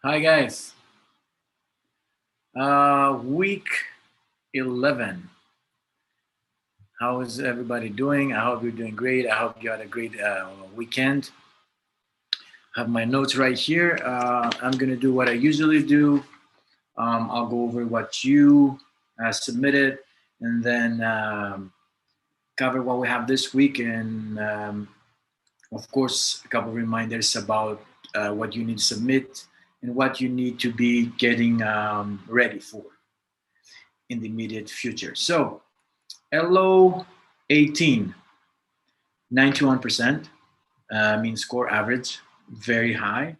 Hi guys. Week 11. How is everybody doing? I hope you're doing great. I hope you had a great weekend. I have my notes right here. I'm gonna do what I usually do. I'll go over what you submitted, and then cover what we have this week, and of course, a couple of reminders about what you need to submit and what you need to be getting ready for in the immediate future. So, LO 18, 91%, mean score average, very high.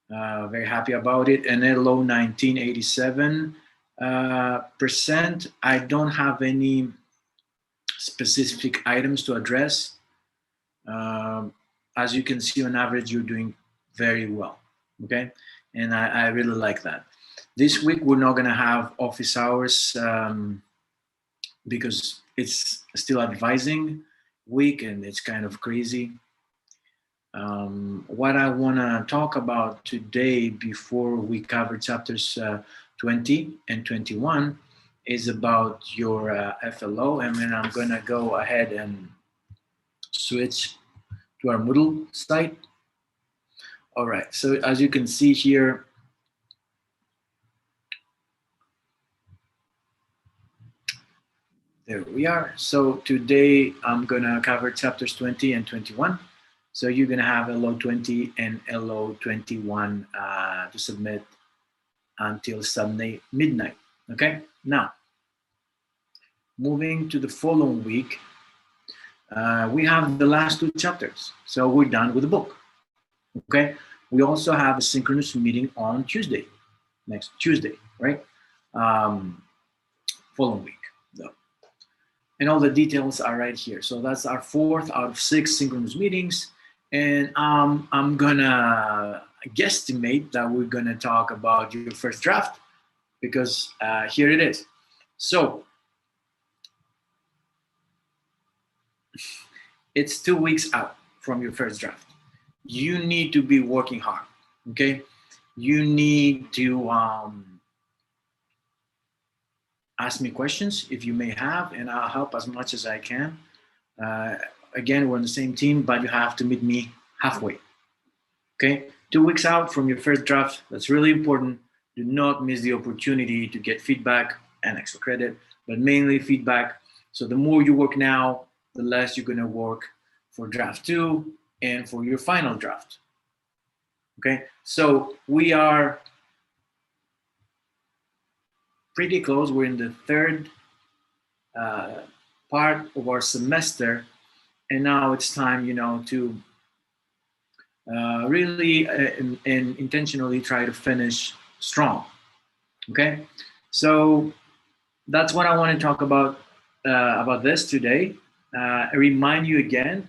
Very happy about it. And LO 19, 87%. I don't have any specific items to address. As you can see, on average, you're doing very well. Okay, and I really like that. This week we're not gonna have office hours because it's still advising week and it's kind of crazy. What I want to talk about today before we cover chapters 20 and 21 is about your FLO, and then I'm going to go ahead and switch to our Moodle site. All right, so as you can see here, there we are. So today I'm going to cover chapters 20 and 21. So you're going to have LO 20 and LO 21 to submit until Sunday midnight. Okay, now moving to the following week, we have the last two chapters. So we're done with the book. Okay, we also have a synchronous meeting on Tuesday, next Tuesday, right? Following week, though. And all the details are right here. So that's our 4th out of 6 synchronous meetings. And I'm gonna guesstimate that we're gonna talk about your first draft because here it is. So it's 2 weeks out from your first draft. You need to be working hard, okay? You need to ask me questions if you may have, and I'll help as much as I can. Again, we're on the same team, but you have to meet me halfway, okay? 2 weeks out from your first draft, that's really important. Do not miss the opportunity to get feedback and extra credit, but mainly feedback. So the more you work now, the less you're gonna work for draft 2 and for your final draft. Okay, so we are pretty close. We're in the 3rd part of our semester, and now it's time, to really and intentionally try to finish strong. Okay, so that's what I want to talk about this today. I remind you again,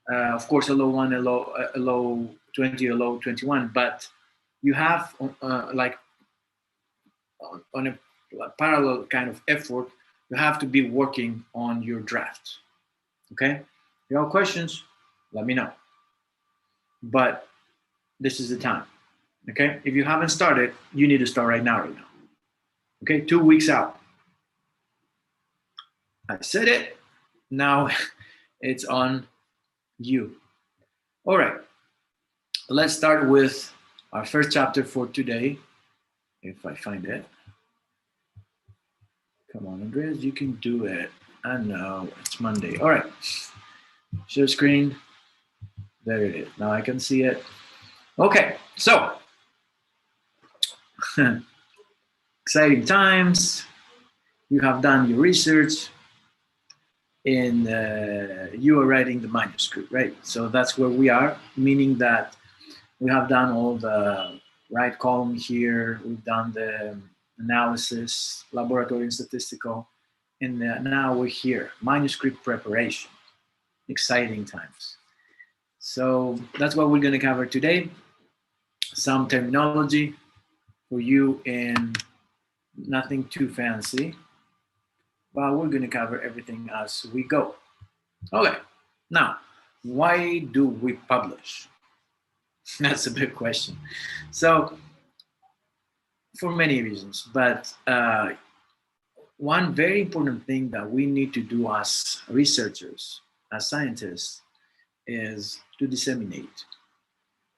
of course, LO 1, LO 20, LO 21, but you have like on a parallel kind of effort, you have to be working on your draft. Okay? If you have questions, let me know. But this is the time. Okay? If you haven't started, you need to start right now. Okay? 2 weeks out. I said it. Now it's on you. All right. Let's start with our first chapter for today. If I find it. Come on, Andreas, you can do it. I know, it's Monday. All right. Share screen. There it is. Now I can see it. Okay, so exciting times. You have done your research and you are writing the manuscript, right? So that's where we are, meaning that we have done all the right column here. We've done the analysis, laboratory and statistical, and now we're here, manuscript preparation. Exciting times. So that's what we're going to cover today. Some terminology for you and nothing too fancy, but we're going to cover everything as we go. Okay, now, why do we publish? That's a big question. So for many reasons. But one very important thing that we need to do as researchers, as scientists, is to disseminate.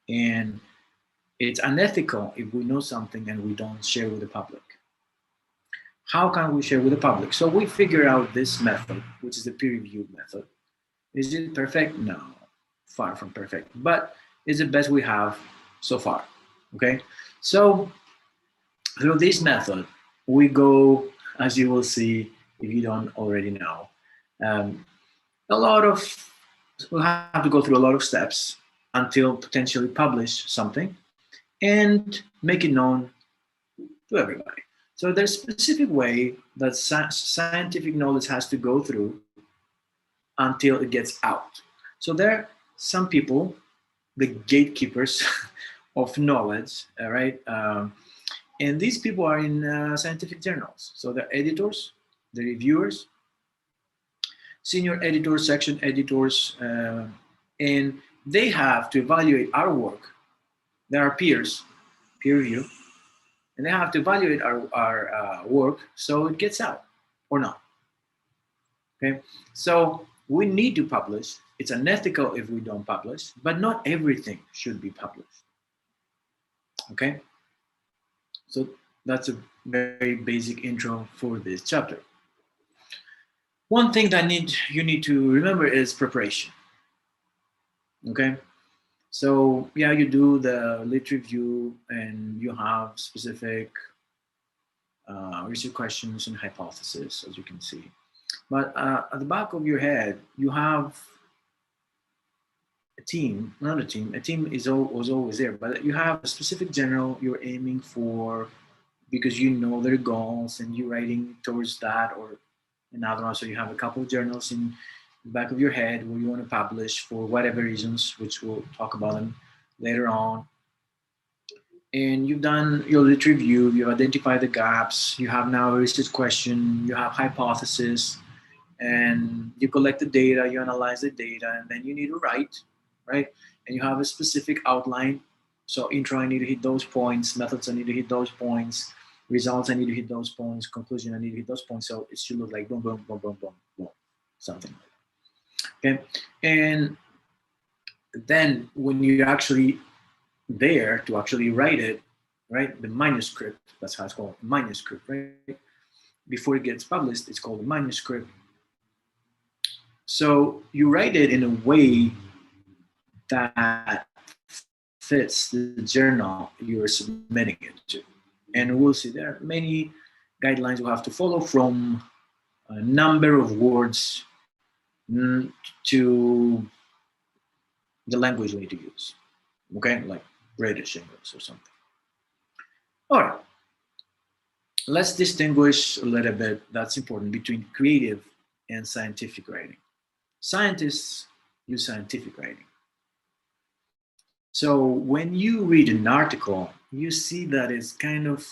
And it's unethical if we know something and we don't share with the public. How can we share with the public? So we figure out this method, which is the peer-reviewed method. Is it perfect? No, far from perfect, but it's the best we have so far. Okay, so through this method, we go, as you will see, if you don't already know, um, a lot of, we'll have to go through a lot of steps until potentially publish something and make it known to everybody. So there's a specific way that scientific knowledge has to go through until it gets out. So there are some people, the gatekeepers of knowledge, all right? And these people are in scientific journals. So they're editors, the reviewers, senior editors, section editors, and they have to evaluate our work. There are peers, peer review, and they have to evaluate our work so it gets out or not. Okay, so we need to publish. It's unethical if we don't publish, but not everything should be published. Okay, so that's a very basic intro for this chapter. One thing that you need to remember is preparation. Okay, so yeah, you do the lit review and you have specific research questions and hypotheses, as you can see. But at the back of your head, you have a team, not a team. A team was always there, but you have a specific general you're aiming for because you know their goals and you're writing towards that or another one. So you have a couple of journals in the back of your head where you want to publish for whatever reasons, which we'll talk about them later on. And you've done your lit review, you've identified the gaps, you have now a research question, you have hypothesis, and you collect the data, you analyze the data, and then you need to write, right? And you have a specific outline. So intro, I need to hit those points, methods, I need to hit those points, results, I need to hit those points, conclusion, I need to hit those points. So it should look like boom, boom, boom, boom, boom, boom, something like that. Okay. And then when you're actually there to actually write it, right? The manuscript, that's how it's called, manuscript, right? Before it gets published, it's called a manuscript. So you write it in a way that fits the journal you're submitting it to. And we'll see there are many guidelines you have to follow, from a number of words to the language you need to use. Okay, like British English or something. All right. Let's distinguish a little bit, that's important, between creative and scientific writing. Scientists use scientific writing. So when you read an article, you see that it's kind of,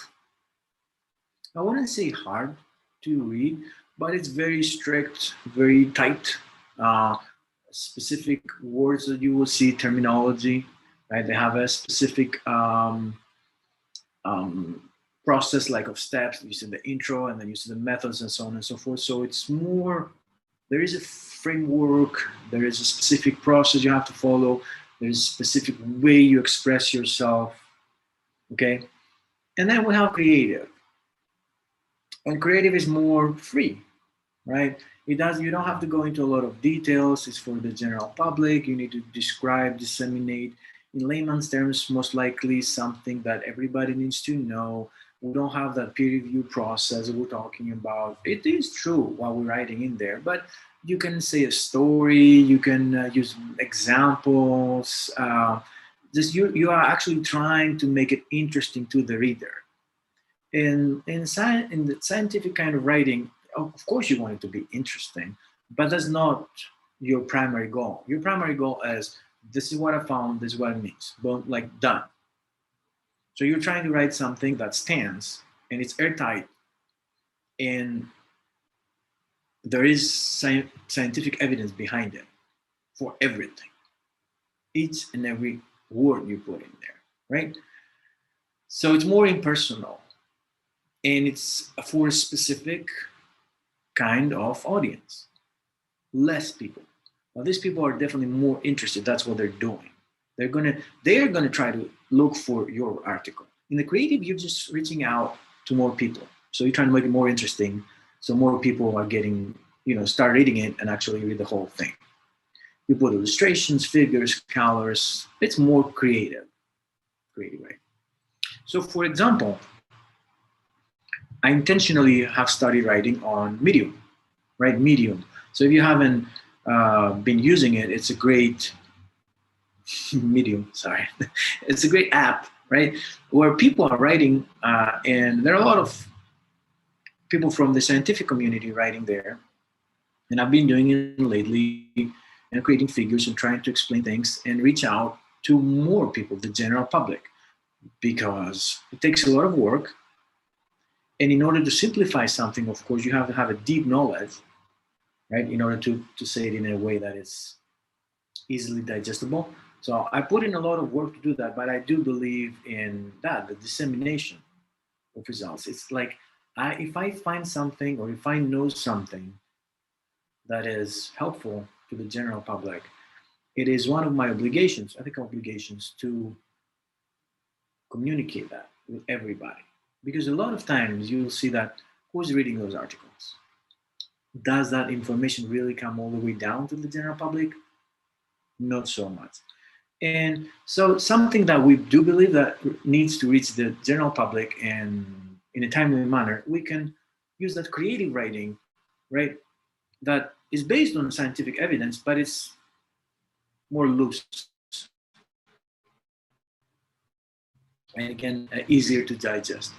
I wouldn't say hard to read, but it's very strict, very tight, specific words that you will see, terminology, right? They have a specific process like of steps. You see the intro and then you see the methods and so on and so forth. So it's more, there is a framework, there is a specific process you have to follow, there's a specific way you express yourself, okay? And then we have creative. And creative is more free, right? You don't have to go into a lot of details. It's for the general public. You need to describe, disseminate, in layman's terms, most likely something that everybody needs to know. We don't have that peer review process that we're talking about. It is true what we're writing in there, but you can say a story, you can use examples. You are actually trying to make it interesting to the reader. In the scientific kind of writing, of course you want it to be interesting, but that's not your primary goal. Your primary goal is, this is what I found, this is what it means. Boom, like done. So you're trying to write something that stands and it's airtight and there is scientific evidence behind it for everything. Each and every word you put in there, right? So it's more impersonal. and it's for a specific kind of audience, less people. Now, these people are definitely more interested. That's what they're doing. They're gonna try to look for your article. In the creative, you're just reaching out to more people. So you're trying to make it more interesting, so more people are getting, start reading it and actually read the whole thing. You put illustrations, figures, colors. It's more creative way. So, for example, I intentionally have started writing on Medium, right? Medium. So if you haven't been using it, it's a great Medium. Sorry, it's a great app, right? Where people are writing, and there are a lot of people from the scientific community writing there. And I've been doing it lately and creating figures and trying to explain things and reach out to more people, the general public, because it takes a lot of work. And in order to simplify something, of course, you have to have a deep knowledge, right? In order to say it in a way that is easily digestible. So I put in a lot of work to do that, but I do believe in that, the dissemination of results. It's like if I find something or if I know something that is helpful to the general public, it is one of my obligations, ethical obligations, to communicate that with everybody. Because a lot of times you'll see that who's reading those articles? Does that information really come all the way down to the general public? Not so much. And so something that we do believe that needs to reach the general public and in a timely manner, we can use that creative writing, right? That is based on scientific evidence, but it's more loose. And again, easier to digest.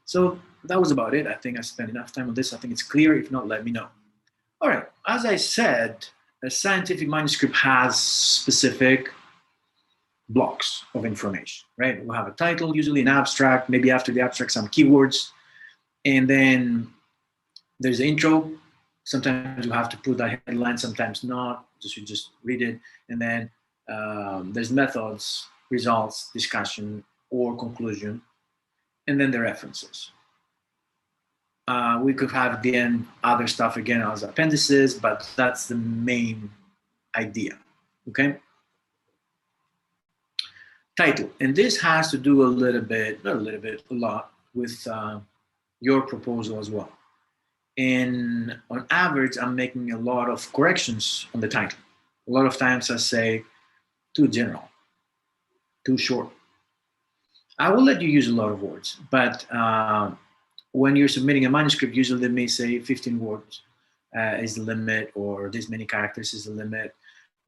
So that was about it. I think I spent enough time on this. I think it's clear. If not, let me know. All right. As I said, a scientific manuscript has specific blocks of information, right? We'll have a title, usually an abstract, maybe after the abstract, some keywords. And then there's the intro. Sometimes you have to put that headline, sometimes not. You just read it. And then there's methods, results, discussion, or conclusion. And then the references. We could have at the end other stuff again as appendices, but that's the main idea, okay? Title, and this has to do a little bit, not a little bit, a lot with your proposal as well. And on average, I'm making a lot of corrections on the title. A lot of times I say too general, too short. I will let you use a lot of words, but when you're submitting a manuscript, usually they may say 15 words is the limit, or this many characters is the limit.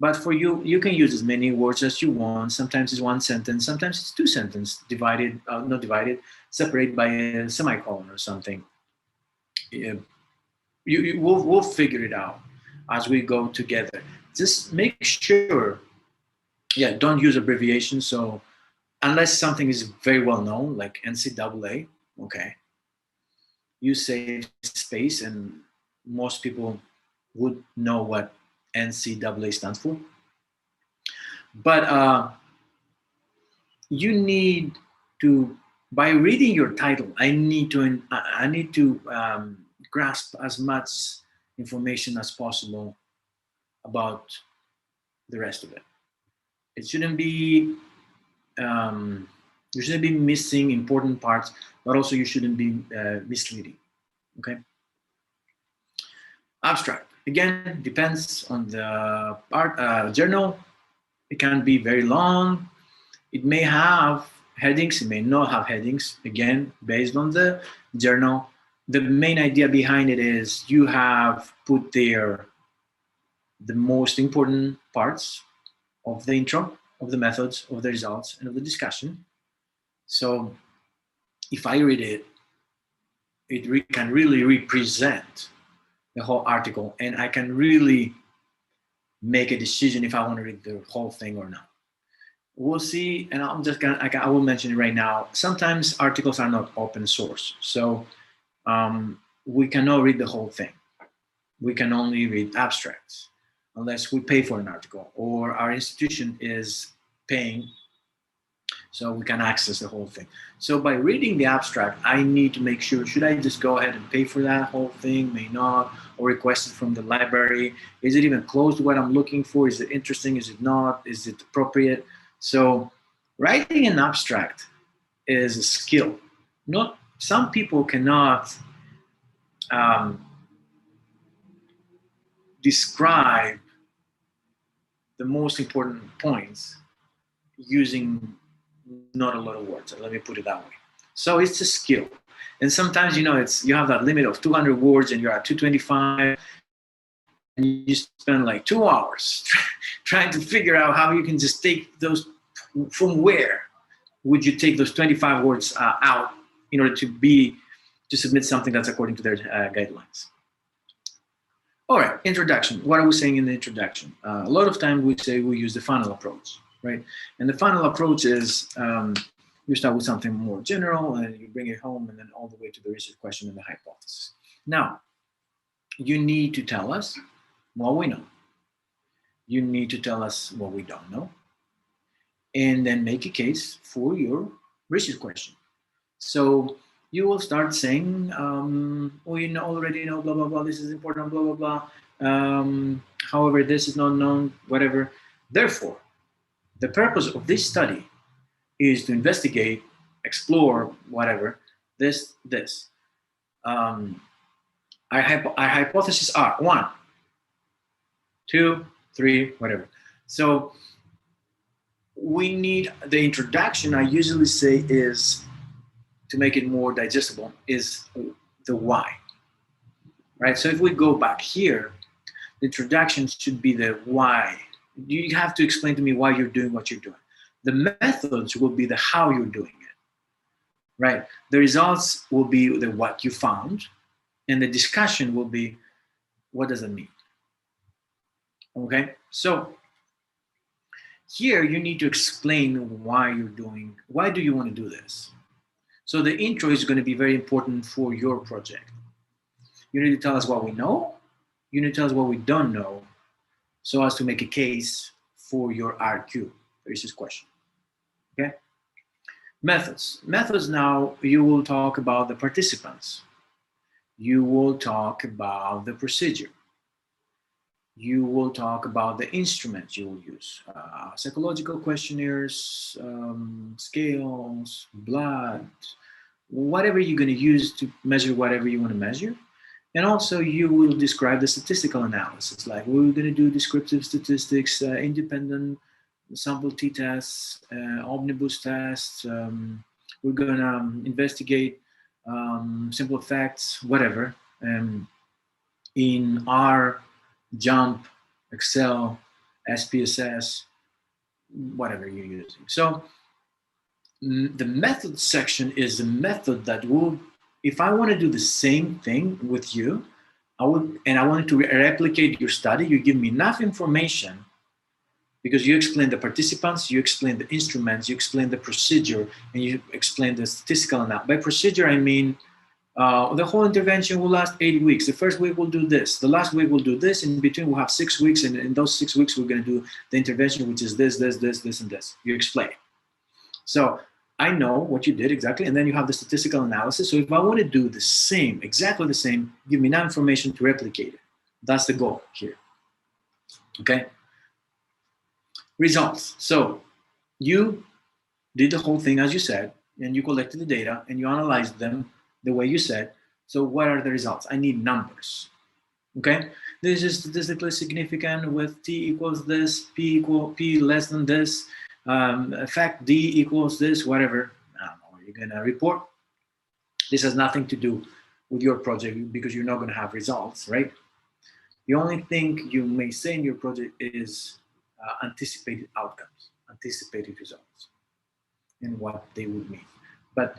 But for you, you can use as many words as you want. Sometimes it's one sentence, sometimes it's two sentences, divided, not divided, separated by a semicolon or something. We'll figure it out as we go together. Just make sure, don't use abbreviations. So unless something is very well known, like NCAA, okay, you say space and most people would know what NCAA stands for. But you need to, by reading your title, I need to grasp as much information as possible about the rest of it. It shouldn't be, you shouldn't be missing important parts, but also you shouldn't be misleading, okay? Abstract, again, depends on the journal. It can be very long. It may have headings, it may not have headings, again, based on the journal. The main idea behind it is you have put there the most important parts of the intro, of the methods, of the results, and of the discussion. So if I read it, it can really represent the whole article, and I can really make a decision if I want to read the whole thing or not. We'll see, and I will mention it right now. Sometimes articles are not open source, so we cannot read the whole thing. We can only read abstracts unless we pay for an article or our institution is paying so we can access the whole thing. So by reading the abstract, I need to make sure, should I just go ahead and pay for that whole thing, may not, or request it from the library? Is it even close to what I'm looking for? Is it interesting? Is it not? Is it appropriate? So writing an abstract is a skill. Not, some people cannot describe the most important points using not a lot of words. Let me put it that way. So it's a skill. And sometimes, it's, you have that limit of 200 words and you're at 225 and you spend like 2 hours trying to figure out how you can just take those, from where would you take those 25 words out in order to submit something that's according to their guidelines. All right, introduction. What are we saying in the introduction? A lot of times we say we use the funnel approach, right? And the funnel approach is you start with something more general and you bring it home and then all the way to the research question and the hypothesis. Now, you need to tell us what we know. You need to tell us what we don't know. And then make a case for your research question. So you will start saying, we already know, blah, blah, blah, this is important, blah, blah, blah. However, this is not known, whatever. Therefore, the purpose of this study is to investigate, explore, whatever, this. Our hypotheses are 1, 2, 3, whatever. So we need, the introduction, I usually say, is, to make it more digestible, is the why, right? So if we go back here, the introduction should be the why. You have to explain to me why you're doing what you're doing. The methods will be the how you're doing it, right? The results will be the what you found, and the discussion will be, what does it mean? Okay, so here you need to explain why do you want to do this? So the intro is going to be very important for your project. You need to tell us what we know. You need to tell us what we don't know, so as to make a case for your RQ, the research question. Okay? Methods. Methods, now you will talk about the participants. You will talk about the procedure. You will talk about the instruments you will use. Psychological questionnaires, scales, blood, whatever you're going to use to measure whatever you want to measure. And also you will describe the statistical analysis, like we're going to do descriptive statistics, independent sample t-tests, omnibus tests. We're going to investigate simple facts, whatever, in R, JUMP, Excel, SPSS, whatever you're using. So the method section is a method that will, if I want to do the same thing with you, I wanted to replicate your study, you give me enough information, because you explain the participants, you explain the instruments, you explain the procedure, and you explain the statistical analysis. By procedure, I mean the whole intervention will last 8 weeks. The first week we'll do this. The last week we'll do this. In between we'll have 6 weeks, and in those 6 weeks we're going to do the intervention, which is this, and this. You explain. So I know what you did exactly, and then you have the statistical analysis. So if I want to do the same, exactly the same, give me enough information to replicate it. That's the goal here. Okay? Results. So you did the whole thing as you said, and you collected the data, and you analyzed them the way you said. So what are the results? I need numbers. Okay? This is statistically significant with T equals this, P less than this, effect D equals this, whatever. I don't know, you're gonna report. This has nothing to do with your project because you're not gonna have results, right? The only thing you may say in your project is anticipated outcomes, anticipated results, and what they would mean. But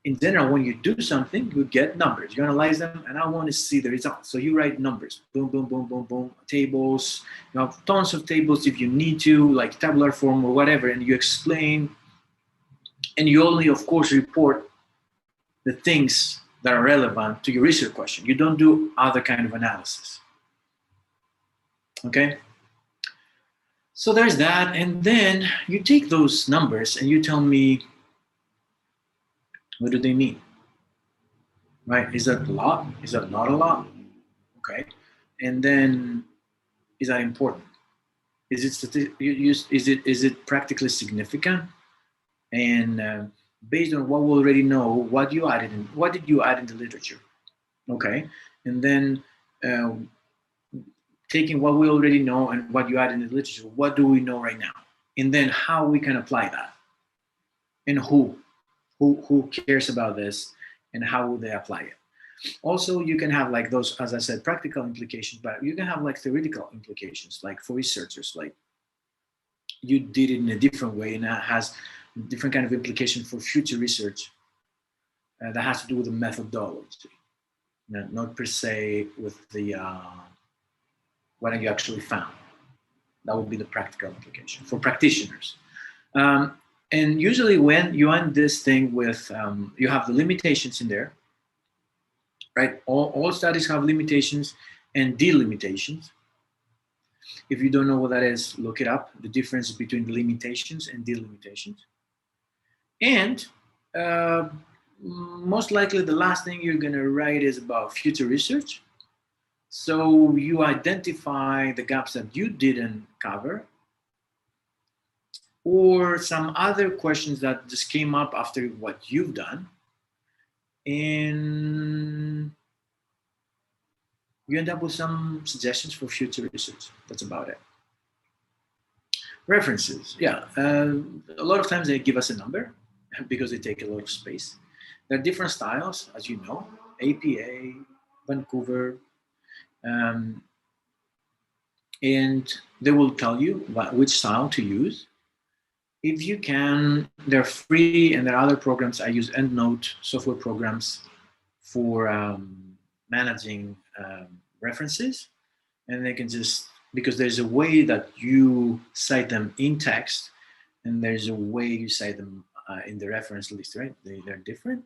in general, when you do something, you get numbers. You analyze them, and I want to see the results. So you write numbers, boom, boom, boom, boom, boom, tables. You have tons of tables if you need to, like tabular form or whatever, and you explain. And you only, of course, report the things that are relevant to your research question. You don't do other kind of analysis. Okay? So there's that. And then you take those numbers and you tell me, what do they mean? Right? Is that a lot? Is that not a lot? Okay. And then, is that important? Is it practically significant? And based on what we already know, what did you add in the literature? Okay. And then uh, taking what we already know and what you add in the literature, what do we know right now? And then how we can apply that, and who cares about this, and how will they apply it. Also, you can have like those, as I said, practical implications, but you can have like theoretical implications, like for researchers, like you did it in a different way and that has different kind of implication for future research that has to do with the methodology, not per se with the what you actually found. That would be the practical implication for practitioners. Um, and usually when you end this thing with, you have the limitations in there, right? All studies have limitations and delimitations. If you don't know what that is, look it up, the difference between the limitations and delimitations. And uh, most likely the last thing you're going to write is about future research. So you identify the gaps that you didn't cover, or some other questions that just came up after what you've done, and you end up with some suggestions for future research. That's about it. References, yeah. A lot of times they give us a number because they take a lot of space. There are different styles, as you know, APA, Vancouver, um, and they will tell you which style to use. If you can, they're free, and there are other programs. I use EndNote software programs for managing references, and they can just, because there's a way that you cite them in text, and there's a way you cite them in the reference list, right? They're different,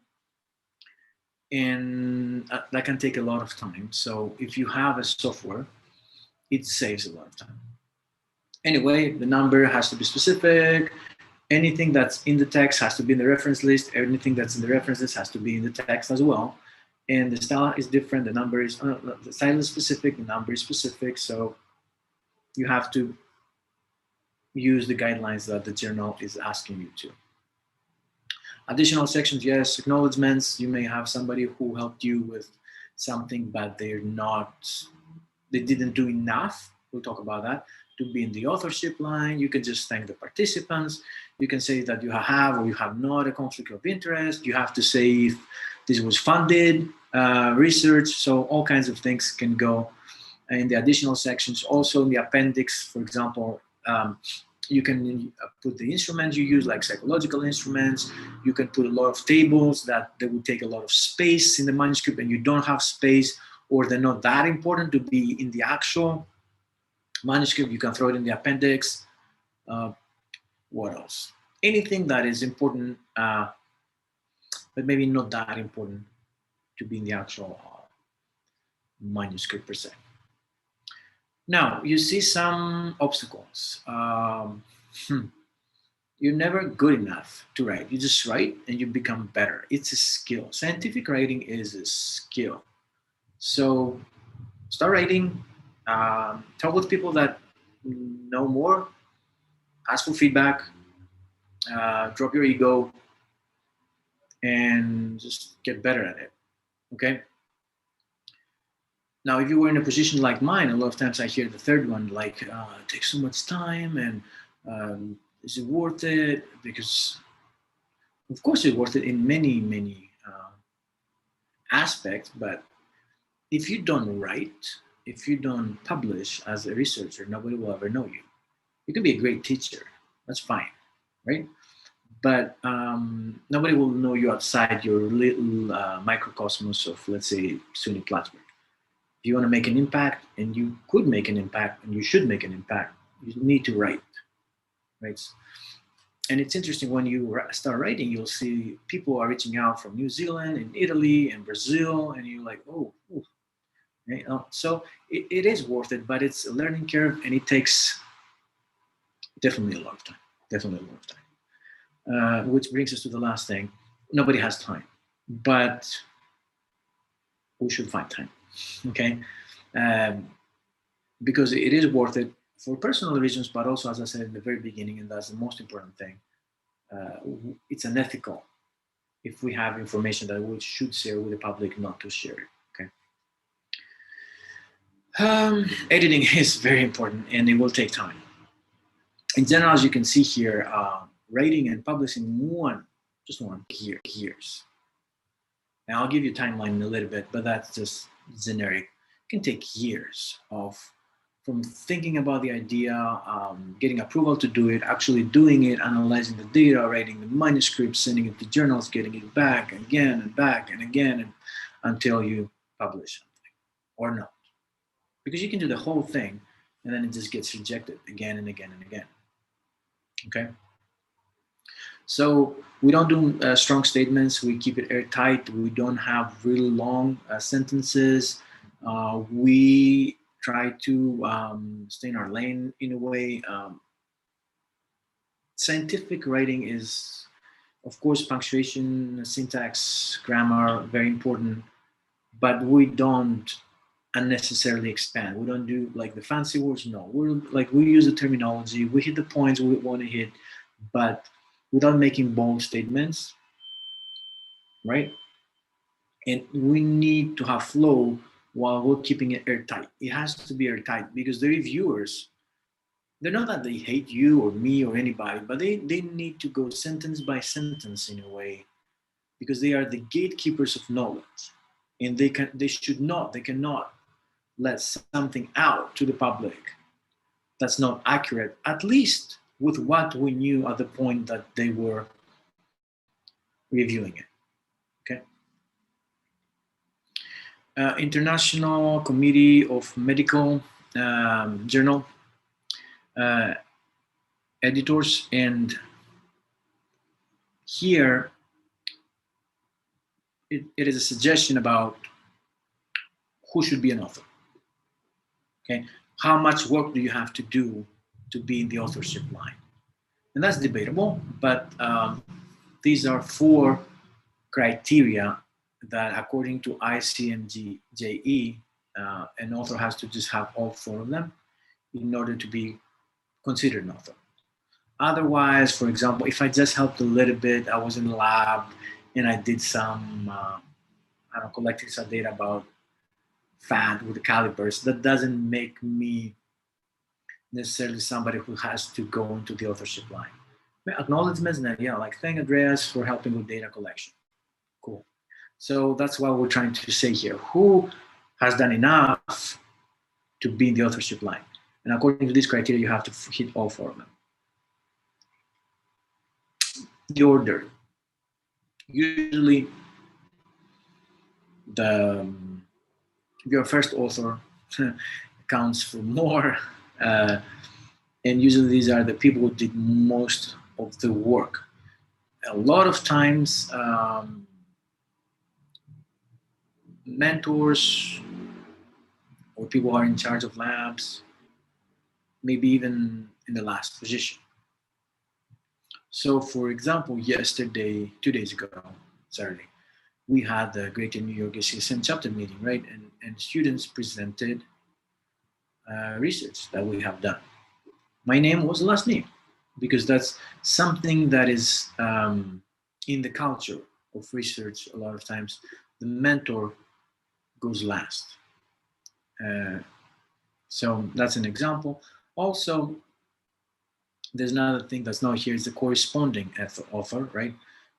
and that can take a lot of time. So if you have a software, it saves a lot of time. Anyway, the number has to be specific. Anything that's in the text has to be in the reference list. Anything that's in the reference list has to be in the text as well. And the style is different. The number is, the style is specific. The number is specific. So you have to use the guidelines that the journal is asking you to. Additional sections, yes. Acknowledgements. You may have somebody who helped you with something, but they didn't do enough. We'll talk about that. To be in the authorship line, you can just thank the participants. You can say that you have or you have not a conflict of interest. You have to say if this was funded research. So all kinds of things can go in the additional sections. Also in the appendix, for example, you can put the instruments you use, like psychological instruments. You can put a lot of tables that they would take a lot of space in the manuscript, and you don't have space, or they're not that important to be in the actual manuscript. You can throw it in the appendix. What else? Anything that is important, but maybe not that important to be in the actual manuscript per se. Now, you see some obstacles. You're never good enough to write. You just write and you become better. It's a skill. Scientific writing is a skill. So start writing. Talk with people that know more. Ask for feedback. Drop your ego and just get better at it. Okay. Now, if you were in a position like mine, a lot of times I hear the third one, like, it takes so much time, and is it worth it? Because, of course, it's worth it in many, many aspects. But if you don't write, if you don't publish as a researcher, nobody will ever know you. You can be a great teacher. That's fine, right? But nobody will know you outside your little microcosmos of, let's say, SUNY Plattsburgh. If you want to make an impact, and you could make an impact, and you should make an impact, you need to write, right? And it's interesting, when you start writing, you'll see people are reaching out from New Zealand and Italy and Brazil, and you're like, oh, right? So it is worth it, but it's a learning curve, and it takes Definitely a lot of time. Definitely a lot of time. Which brings us to the last thing. Nobody has time, but we should find time. Okay, um, because it is worth it for personal reasons, but also, as I said in the very beginning, and that's the most important thing. Uh, it's unethical if we have information that we should share with the public not to share it. Okay. Editing is very important, and it will take time. In general, as you can see here, writing and publishing just one years. Now I'll give you a timeline in a little bit, but that's just generic. It can take years from thinking about the idea, getting approval to do it, actually doing it, analyzing the data, writing the manuscript, sending it to journals, getting it back again and back and again until you publish something or not. Because you can do the whole thing and then it just gets rejected again and again and again. Okay. So we don't do strong statements. We keep it airtight. We don't have really long sentences. We try to stay in our lane in a way. Scientific writing is, of course, punctuation, syntax, grammar, very important, but we don't unnecessarily expand. We don't do like the fancy words. No, we use the terminology. We hit the points we want to hit, but without making bold statements, right? And we need to have flow while we're keeping it airtight. It has to be airtight because the reviewers, they're not that they hate you or me or anybody, but they need to go sentence by sentence in a way because they are the gatekeepers of knowledge. And they cannot let something out to the public that's not accurate, at least with what we knew at the point that they were reviewing it. Okay. International Committee of Medical Journal editors, and here it is a suggestion about who should be an author. Okay, how much work do you have to do to be in the authorship line? And that's debatable, but these are 4 criteria that, according to ICMJE, an author has to just have all 4 of them in order to be considered an author. Otherwise, for example, if I just helped a little bit, I was in the lab and I did some, collecting some data about fat with the calipers, that doesn't make me necessarily somebody who has to go into the authorship line. Acknowledgements, yeah, like thank Andreas for helping with data collection. Cool. So that's what we're trying to say here. Who has done enough to be in the authorship line? And according to this criteria, you have to hit all 4 of them. The order. Usually, your first author counts for more, and usually these are the people who did most of the work. A lot of times, mentors or people who are in charge of labs, maybe even in the last position. So, for example, yesterday, 2 days ago, Saturday, we had the Greater New York ACSM chapter meeting, right? And students presented research that we have done. My name was the last name because that's something that is in the culture of research. A lot of times, the mentor goes last. So that's an example. Also, there's another thing that's not here is the corresponding author, right?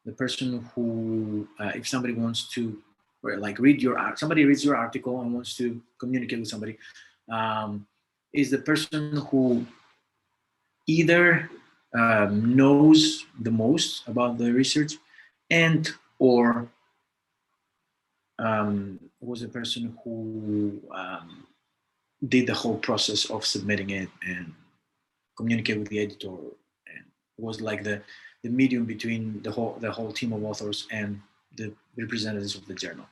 The person who, if somebody wants to, like somebody reads your article and wants to communicate with somebody, is the person who either knows the most about the research and or was a person who did the whole process of submitting it and communicate with the editor and was like the medium between the whole team of authors and the representatives of the journal.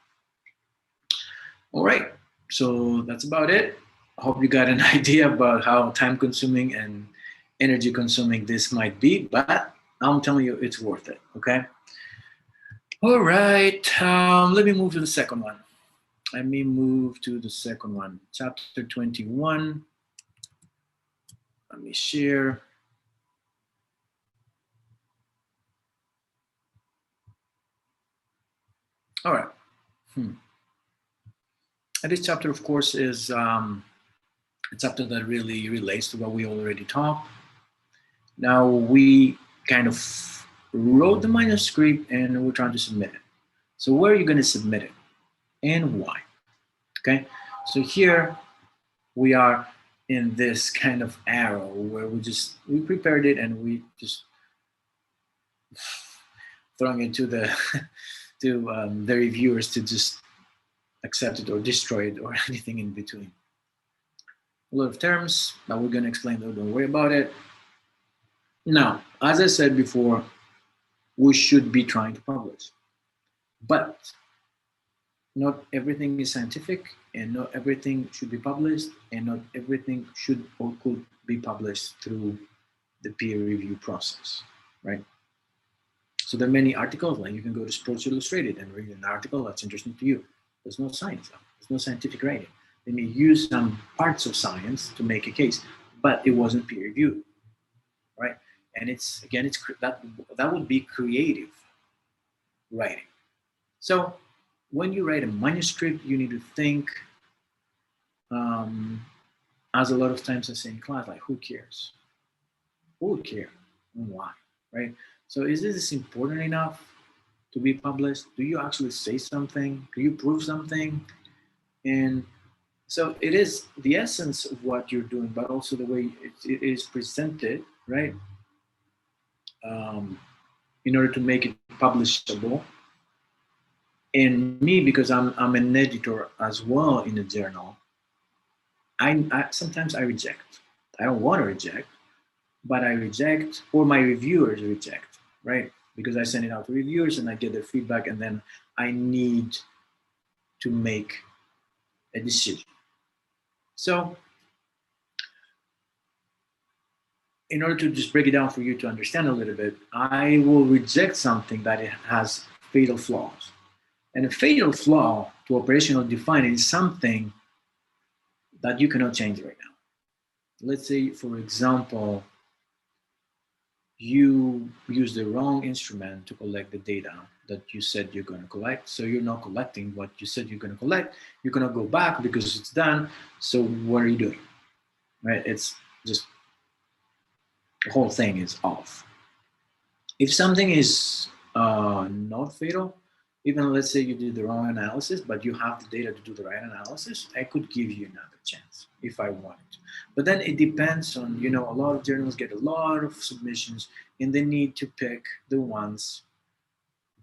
All right, so that's about it. I hope you got an idea about how time consuming and energy consuming this might be, but I'm telling you, it's worth it. Okay. All right. Let me move to the second one. Chapter 21. Let me share. All right. And this chapter, of course, is a chapter that really relates to what we already talked. Now we kind of wrote the manuscript and we're trying to submit it. So where are you going to submit it and why? Okay. So here we are in this kind of arrow where we prepared it and we just throwing it to the to the reviewers to just accept it or destroy it or anything in between. A lot of terms that we're going to explain, though, don't worry about it. Now, as I said before, we should be trying to publish, but not everything is scientific and not everything should be published and not everything should or could be published through the peer review process, right? So there are many articles, like you can go to Sports Illustrated and read an article that's interesting to you. There's no science, there's no scientific writing. They may use some parts of science to make a case, but it wasn't peer reviewed, right? And it's that would be creative writing. So when you write a manuscript, you need to think, as a lot of times I say in class, like, who cares? Who would care and why, right? So is this important enough to be published? Do you actually say something? Do you prove something? And so it is the essence of what you're doing, but also the way it is presented, right? In order to make it publishable. And me, because I'm an editor as well in a journal, I sometimes I reject. I don't want to reject, but I reject, or my reviewers reject, right? Because I send it out to reviewers and I get their feedback, and then I need to make a decision. So in order to just break it down for you to understand a little bit, I will reject something that it has fatal flaws. And a fatal flaw to operational defining is something that you cannot change right now. Let's say, for example, you use the wrong instrument to collect the data that you said you're going to collect. So you're not collecting what you said you're going to collect. You're going to go back because it's done. So what are you doing? Right? It's just the whole thing is off. If something is not fatal, even let's say you did the wrong analysis, but you have the data to do the right analysis, I could give you another chance if I wanted to. But then it depends on, a lot of journals get a lot of submissions and they need to pick the ones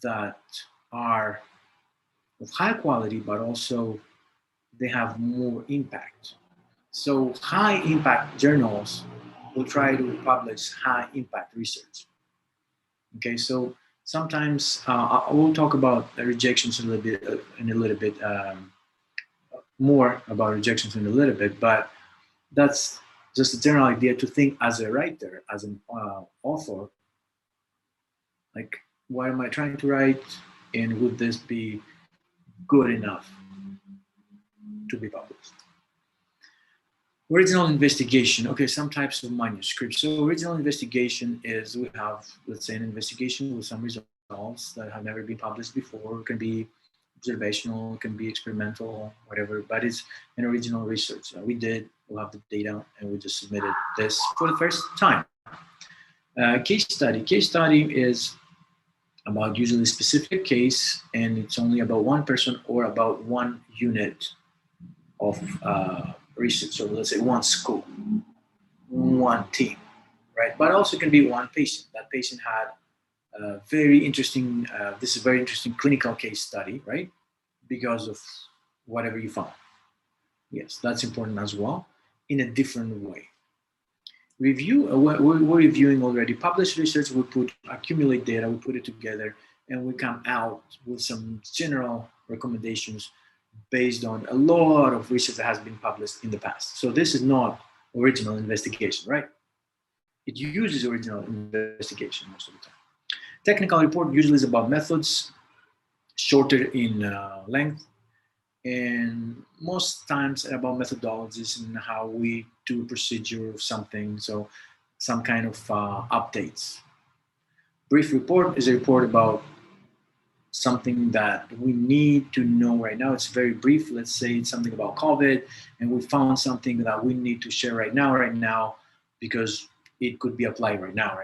that are of high quality, but also they have more impact. So high impact journals will try to publish high impact research. Okay, so sometimes I will talk about rejections in a little bit more about rejections in a little bit, but that's just a general idea to think as a writer, as an author, like, what am I trying to write, and would this be good enough to be published? Original investigation. Okay, some types of manuscripts. So original investigation is, we have, let's say, an investigation with some results that have never been published before. It can be observational, it can be experimental, whatever, but it's an original research. We'll have the data, and we just submitted this for the first time. Case study. Case study is about usually a specific case, and it's only about one person or about one unit of research. So let's say one school, one team, right? But also can be one patient. That patient had a very interesting, this is a very interesting clinical case study, right? Because of whatever you found. Yes, that's important as well, in a different way. We're reviewing already published research, we accumulate data, we put it together, and we come out with some general recommendations based on a lot of research that has been published in the past. So this is not original investigation, right? it uses original investigation most of the time. Technical report usually is about methods, shorter in length, and most times about methodologies and how we do a procedure of something, so some kind of updates. Brief report is a report about something that we need to know right now. It's very brief. Let's say it's something about COVID, and we found something that we need to share right now, because it could be applied right now.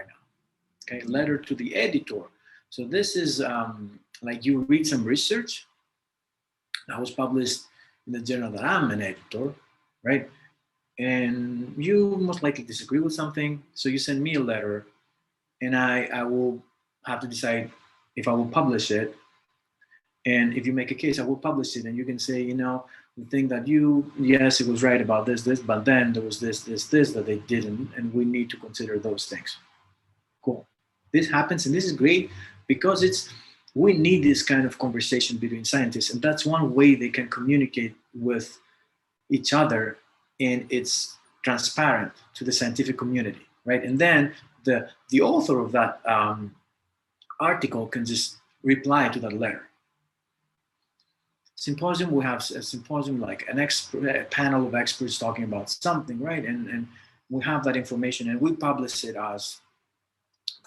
Okay, letter to the editor. So this is like you read some research that was published in the journal that I'm an editor, right? And you most likely disagree with something, so you send me a letter, and I will have to decide if I will publish it. And if you make a case, I will publish it, and you can say, the thing that yes, it was right about this, but then there was this that they didn't, and we need to consider those things. Cool. This happens, and this is great because we need this kind of conversation between scientists, and that's one way they can communicate with each other, and it's transparent to the scientific community, right? And then the author of that article can just reply to that letter. Symposium, we have a symposium like a panel of experts talking about something, right? And we have that information, and we publish it as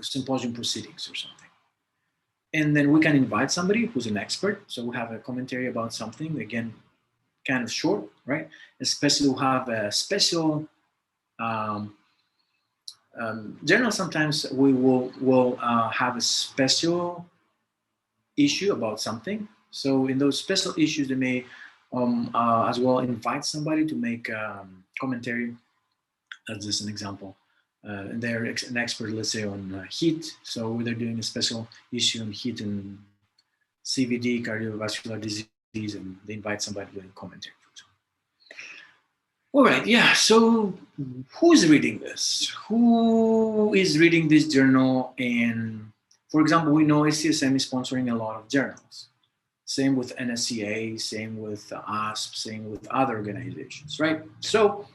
symposium proceedings or something. And then we can invite somebody who's an expert, so we have a commentary about something, again, kind of short, right? Especially we have a special journal. Sometimes we will have a special issue about something. So in those special issues, they may as well invite somebody to make commentary. That's just an example. And they're an expert, let's say, on heat. So they're doing a special issue on heat and CVD, cardiovascular disease, and they invite somebody to do a commentary. All right, yeah, so who's reading this? Who is reading this journal? And for example, we know ACSM is sponsoring a lot of journals. Same with NSCA, same with ASP, same with other organizations, right? So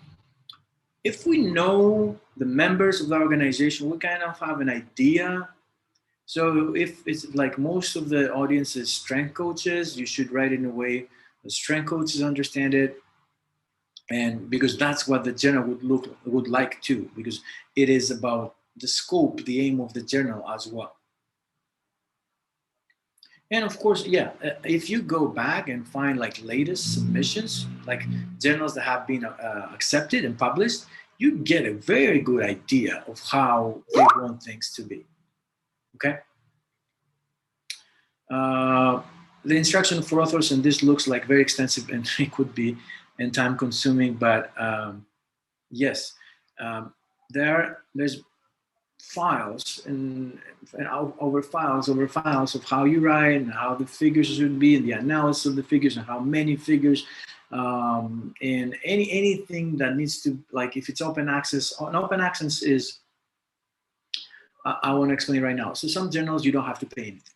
if we know the members of the organization, we kind of have an idea. So if it's like most of the audience is strength coaches, you should write it in a way the strength coaches understand it. And because that's what the journal would like to, because it is about the scope, the aim of the journal as well. And of course, yeah, if you go back and find like latest submissions, like journals that have been accepted and published, you get a very good idea of how they want things to be. Okay. The instruction for authors, and this looks like very extensive, and it could be and time consuming, but yes, there's files and over files of how you write and how the figures should be, and the analysis of the figures and how many figures, and anything that needs to, like if it's open access. Open access is, I want to explain it right now. So some journals you don't have to pay anything,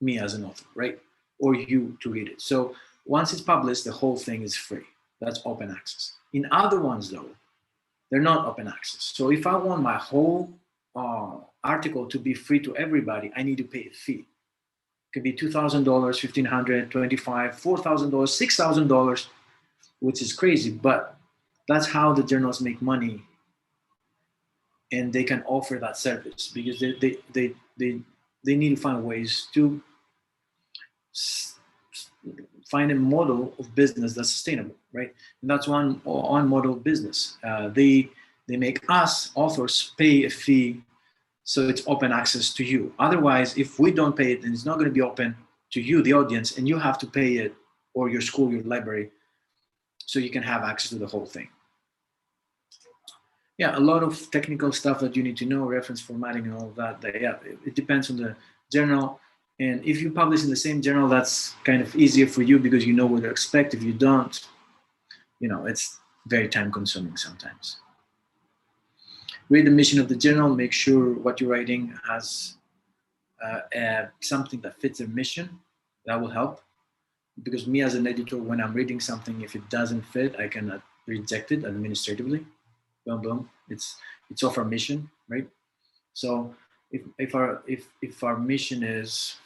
me as an author, right? Or you to read it. So once it's published, the whole thing is free. That's open access. In other ones though, they're not open access. So if I want my whole article to be free to everybody, I need to pay a fee. It could be $2,000, $1,500, $25, $4,000, $6,000, which is crazy, but that's how the journals make money, and they can offer that service because they need to find ways to find a model of business that's sustainable, right? And that's one model of business. They make us authors pay a fee, so it's open access to you. Otherwise, if we don't pay it, then it's not going to be open to you, the audience, and you have to pay it, or your school, your library, so you can have access to the whole thing. Yeah, a lot of technical stuff that you need to know, reference formatting and all of that. Yeah, it depends on the journal. And if you publish in the same journal, that's kind of easier for you because you know what to expect. If you don't, it's very time consuming sometimes. Read the mission of the journal, make sure what you're writing has something that fits their mission. That will help. Because me as an editor, when I'm reading something, if it doesn't fit, I can reject it administratively. Boom, boom. It's off our mission. right? So if our mission is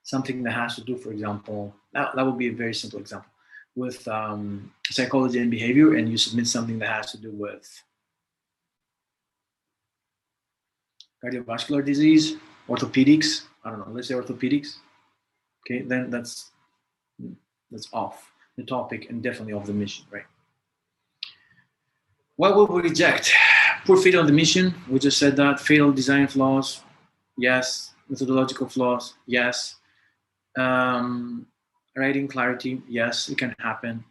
something that has to do, for example, that would be a very simple example, with psychology and behavior, and you submit something that has to do with cardiovascular disease, orthopedics, I don't know, let's say orthopedics, okay, then that's off the topic and definitely off the mission, right? What will we reject? Poor fit on the mission, we just said that. Fatal design flaws, yes. Methodological flaws, yes. Writing clarity, yes, it can happen,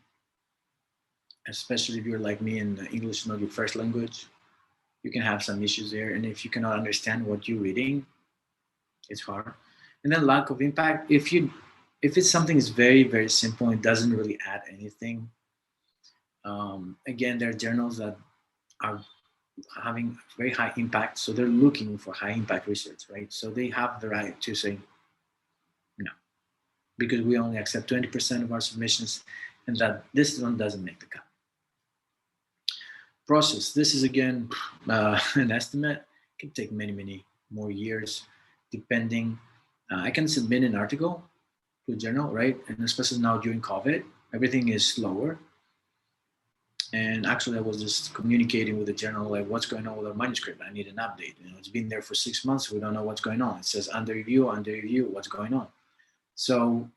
especially if you're like me and English is not your first language. You can have some issues there, and if you cannot understand what you're reading, it's hard. And then lack of impact. If it's something that's very, very simple, it doesn't really add anything. Again, there are journals that are having very high impact, so they're looking for high impact research, right? So they have the right to say no, because we only accept 20% of our submissions, and that this one doesn't make the cut. Process. This is again an estimate. It can take many, many more years, depending. I can submit an article to a journal, right? And especially now during COVID, everything is slower. And actually, I was just communicating with the journal, like, what's going on with our manuscript? I need an update. It's been there for 6 months. We don't know what's going on. It says under review, what's going on? So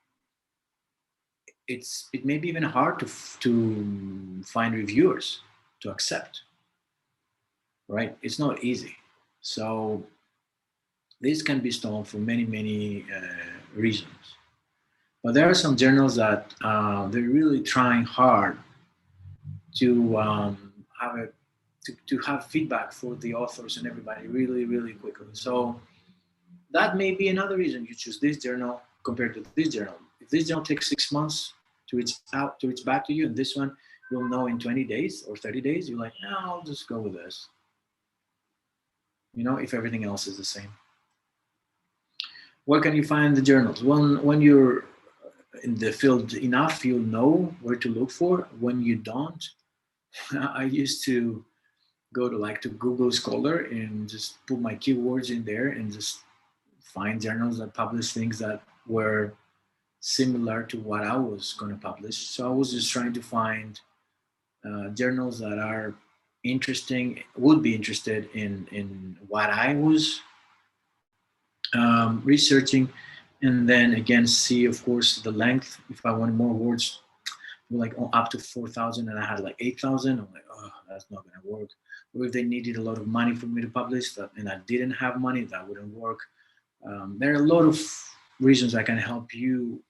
it may be even hard to find reviewers to accept, right? It's not easy. So this can be stalled for many, many reasons. But there are some journals that they're really trying hard to have feedback for the authors and everybody really, really quickly. So that may be another reason you choose this journal compared to this journal. If this journal takes 6 months to reach back to you, and this one you'll know in 20 days or 30 days, you're like, no, I'll just go with this. If everything else is the same. Where can you find the journals? When you're in the field enough, you'll know where to look for. When you don't, I used to go to Google Scholar and just put my keywords in there and just find journals that publish things that were similar to what I was going to publish. So I was just trying to find journals that are interesting, would be interested in what I was researching, and then again see, of course, the length. If I wanted more words, like up to 4,000, and I had like 8,000, I'm like, oh, that's not going to work. Or if they needed a lot of money for me to publish that, and I didn't have money, that wouldn't work. There are a lot of reasons I can help you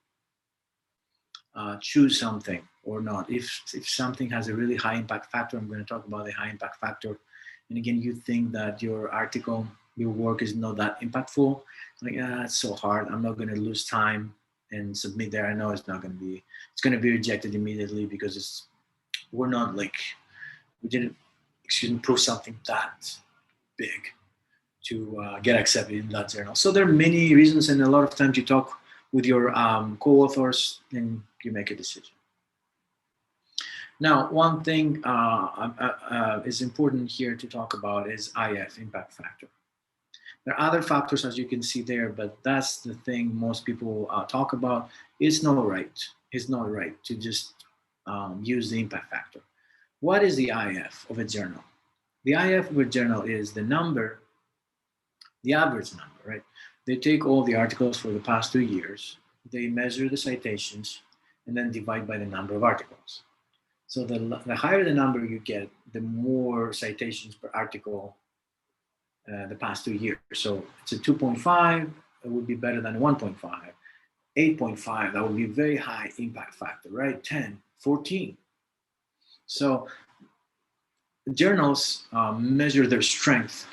choose something or not. If something has a really high impact factor, I'm going to talk about the high impact factor. And again, you think that your article, your work is not that impactful, like, it's so hard. I'm not going to lose time and submit there. I know it's going to be rejected immediately because we didn't, prove something that big to get accepted in that journal. So there are many reasons, and a lot of times you talk with your co-authors and you make a decision. Now, one thing is important here to talk about is IF, impact factor. There are other factors, as you can see there, but that's the thing most people talk about. It's not right. It's not right to just use the impact factor. What is the IF of a journal? The IF of a journal is the number, the average number, right? They take all the articles for the past 2 years, they measure the citations, and then divide by the number of articles. So the higher the number you get, the more citations per article the past 2 years. So it's a 2.5, it would be better than a 1.5. 8.5, that would be very high impact factor, right? 10, 14. So journals measure their strength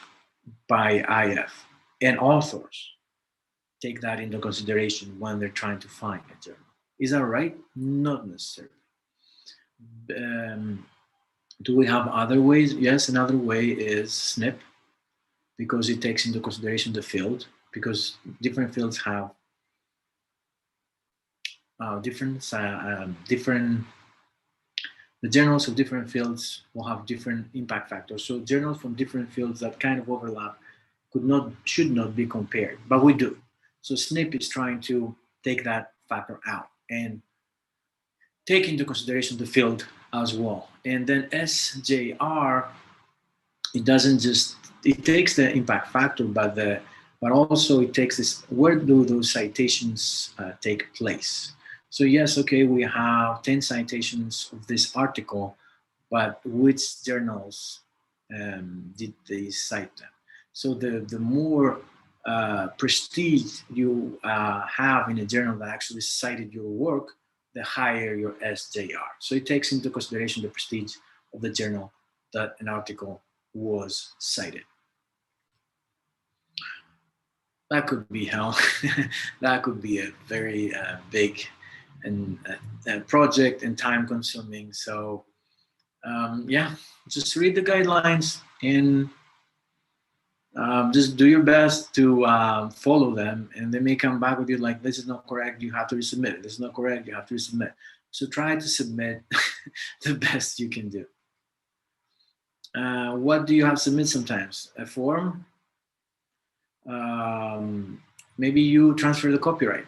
by IF, and authors take that into consideration when they're trying to find a journal. Is that right? Not necessarily. Do we have other ways? Yes, another way is SNP, because it takes into consideration the field, because different fields have different The journals of different fields will have different impact factors. So journals from different fields that kind of overlap should not be compared, but we do. So SNP is trying to take that factor out and take into consideration the field as well. And then SJR, it doesn't just, it takes the impact factor, but also it takes this, where do those citations take place? So yes, okay, we have 10 citations of this article, but which journals did they cite them? So the more prestige you have in a journal that actually cited your work, the higher your SJR. So it takes into consideration the prestige of the journal that an article was cited. That could be hell. That could be a very big and project and time consuming. So yeah, just read the guidelines and just do your best to follow them. And they may come back with you like, this is not correct, you have to resubmit it. This is not correct, you have to resubmit. So try to submit the best you can do. What do you have to submit sometimes? A form? Maybe you transfer the copyright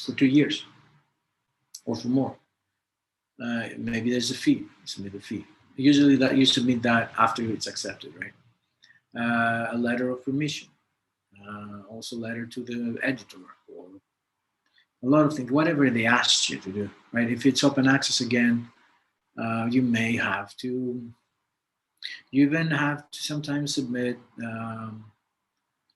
for 2 years or for more. Maybe there's a fee. Submit a fee. Usually that you submit that after it's accepted, right? A letter of permission, also letter to the editor, or a lot of things, whatever they asked you to do, right? If it's open access again, you may have to, you even have to sometimes submit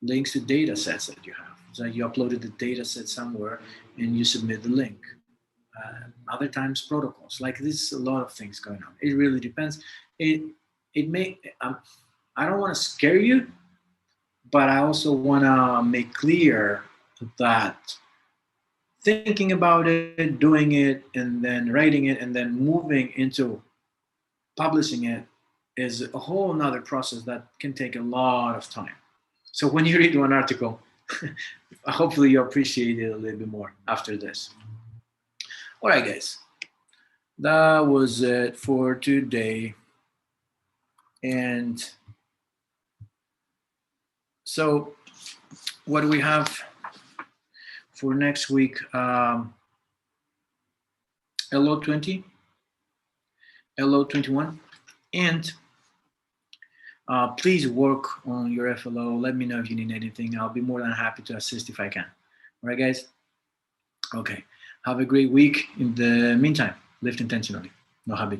links to data sets that you have. So you uploaded the data set somewhere and you submit the link. Other times protocols, like this, a lot of things going on. It really depends. It may, I don't want to scare you, but I also want to make clear that thinking about it, doing it, and then writing it, and then moving into publishing it is a whole nother process that can take a lot of time. So when you read one article, hopefully you appreciate it a little bit more after this. All right, guys, that was it for today. And so what do we have for next week? LO20, LO21, and please work on your FLO. Let me know if you need anything. I'll be more than happy to assist if I can. All right, guys? Okay. Have a great week. In the meantime, live intentionally. No habit.